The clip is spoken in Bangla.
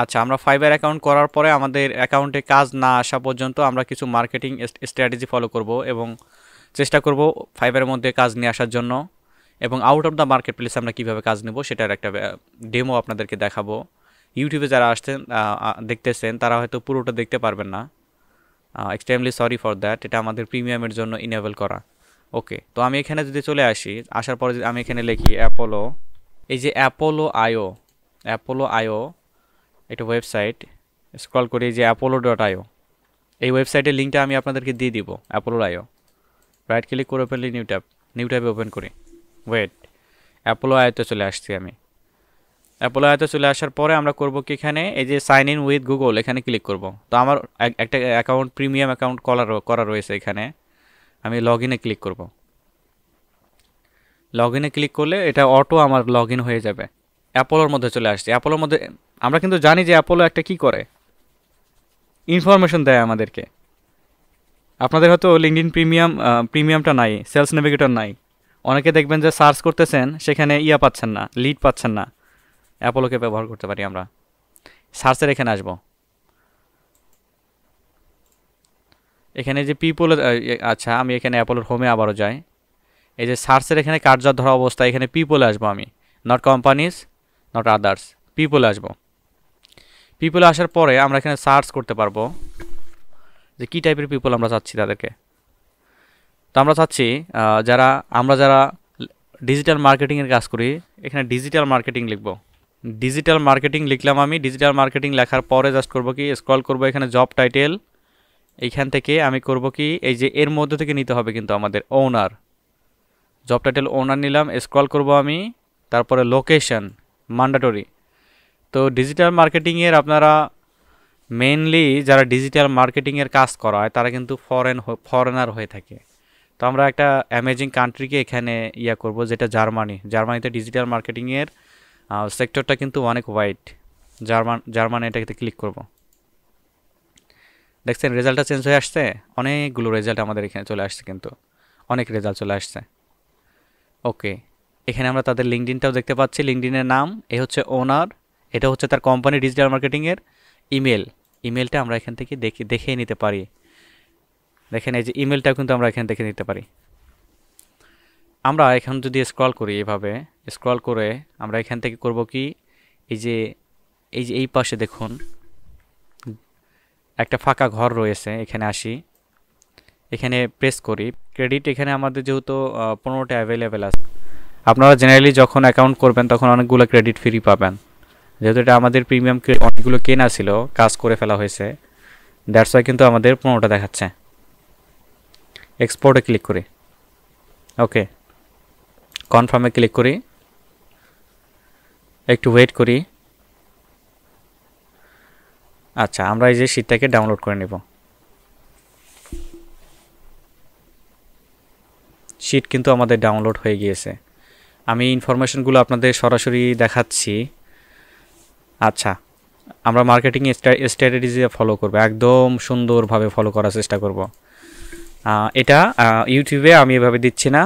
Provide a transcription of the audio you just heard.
আচ্ছা, আমরা ফাইবার অ্যাকাউন্ট করার পরে আমাদের অ্যাকাউন্টে কাজ না আসা পর্যন্ত আমরা কিছু মার্কেটিং স্ট্র্যাটেজি ফলো করব এবং চেষ্টা করব ফাইবারের মধ্যে কাজ নিয়ে আসার জন্য, এবং out of the market place আমরা কীভাবে কাজ নেব সেটার একটা ডেমো আপনাদেরকে দেখাবো। ইউটিউবে যারা আসছেন দেখতেছেন তারা হয়তো পুরোটা দেখতে পারবেন না, এক্সট্রিমলি সরি ফর দ্যাট, এটা আমাদের প্রিমিয়ামের জন্য ইনেবল করা। ওকে, তো আমি এখানে যদি চলে আসি, আসার পরে যদি আমি এখানে লিখি অ্যাপোলো, এই যে অ্যাপোলো আইও একটা ওয়েবসাইট, স্ক্রল করি যে apollo.io, এই ওয়েবসাইটের লিঙ্কটা আমি আপনাদেরকে দিয়ে দিব। অ্যাপোলো.io, রাইট ক্লিক করে ওপেনলি নিউ ট্যাবে ওপেন করি। ওয়েট, অ্যাপোলো.ioতে চলে আসছি আমি। অ্যাপোলো.ioতে চলে আসার পরে আমরা করব কি, এখানে এই যে সাইন ইন উইথ গুগল, এখানে ক্লিক করব। তো আমার একটা অ্যাকাউন্ট, প্রিমিয়াম অ্যাকাউন্ট করা রয়েছে এখানে, আমি লগ ইনে ক্লিক করব। লগ ইনে ক্লিক করলে এটা অটো আমার লগ ইন হয়ে যাবে। অ্যাপোলোর মধ্যে চলে আসছি। অ্যাপোলোর মধ্যে আমরা কিন্তু জানি যে অ্যাপোলো একটা কি করে, ইনফরমেশন দেয় আমাদেরকে। আপনাদের হয়তো লিঙ্কডইন প্রিমিয়ামটা নাই, সেলস নেভিগেটর নাই, অনেকে দেখবেন যে সার্চ করতেছেন সেখানে পাচ্ছেন না, লিড পাচ্ছেন না। অ্যাপোলোকে ব্যবহার করতে পারি আমরা। সার্চের এখানে আসবো, এখানে যে পিপল, আচ্ছা আমি এখানে অ্যাপোলোর হোমে আবারও যাই। এই যে সার্চের এখানে কার্যত ধরা অবস্থা, এখানে পিপলে আসবো আমি, নট কোম্পানিজ, নট আদার্স, পিপলে আসবো। পিপলে আসার পরে আমরা এখানে সার্চ করতে পারবো যে কী টাইপের পিপল আমরা চাচ্ছি তাদেরকে। তো আমরা চাচ্ছি যারা ডিজিটাল মার্কেটিংয়ের কাজ করি, এখানে ডিজিটাল মার্কেটিং লিখব। ডিজিটাল মার্কেটিং লিখলাম আমি। ডিজিটাল মার্কেটিং লেখার পরে জাস্ট করব কি, স্ক্রল করব, এখানে জব টাইটেল, এইখান থেকে আমি করব কি, এই যে এর মধ্যে থেকে নিতে হবে কিন্তু আমাদের ওনার, জব টাইটেল ওনার নিলাম, স্ক্রল করব আমি, তারপরে লোকেশন ম্যান্ডেটরি। তো ডিজিটাল মার্কেটিংয়ের আপনারা মেইনলি যারা ডিজিটাল মার্কেটিংয়ের কাজ করা হয় তারা কিন্তু ফরেনার হয়ে থাকে। তো আমরা একটা অ্যামেজিং কান্ট্রিকে এখানে করব, যেটা জার্মানিতে ডিজিটাল মার্কেটিংয়ের সেক্টরটা কিন্তু অনেক ওয়াইড। জার্মানি, এটাকে ক্লিক করব। দেখছেন রেজাল্টটা চেঞ্জ হয়ে আসছে, অনেকগুলো রেজাল্ট আমাদের এখানে চলে আসছে, কিন্তু অনেক রেজাল্ট চলে আসছে। ওকে, এখানে আমরা তাদের লিঙ্কডিনটাও দেখতে পাচ্ছি। লিঙ্কডিনের নাম এ হচ্ছে ওনার, এটা হচ্ছে তার কোম্পানি ডিজিটাল মার্কেটিংয়ের ইমেলটা আমরা এখান থেকে দেখে নিতে পারি। দেখেন এই যে ইমেলটাও কিন্তু আমরা এখানে দেখে নিতে পারি। আমরা এখন যদি স্ক্রল করি, এভাবে স্ক্রল করে আমরা এখান থেকে করব কি, এই পাশে দেখুন একটা ফাঁকা ঘর রয়েছে, এখানে আসি, এখানে প্রেস করি ক্রেডিট। এখানে আমাদের যেহেতু 15টা অ্যাভেলেবেল আছে, আপনারা জেনারেলি যখন অ্যাকাউন্ট করবেন তখন অনেকগুলো ক্রেডিট ফ্রি পাবেন। যেহেতু এটা আমাদের প্রিমিয়াম অনেকগুলো কেনা ছিল, কাজ করে ফেলা হয়েছে, দ্যাটস ওয়াই কিন্তু আমাদের 15টা দেখাচ্ছে। এক্সপোর্টে ক্লিক করি, ওকে, কনফার্মে ক্লিক করি, একটু ওয়েট করি। আচ্ছা, আমরা এই যে শীটটাকে ডাউনলোড করে নেব। শীট কিন্তু আমাদের ডাউনলোড হয়ে গিয়েছে। আমি ইনফরমেশনগুলো আপনাদের সরাসরি দেখাচ্ছি। আচ্ছা, আমরা মার্কেটিং স্ট্র্যাটেজি ফলো করব, একদম সুন্দরভাবে ফলো করার চেষ্টা করব। এটা ইউটিউবে আমি এভাবে দিচ্ছি না,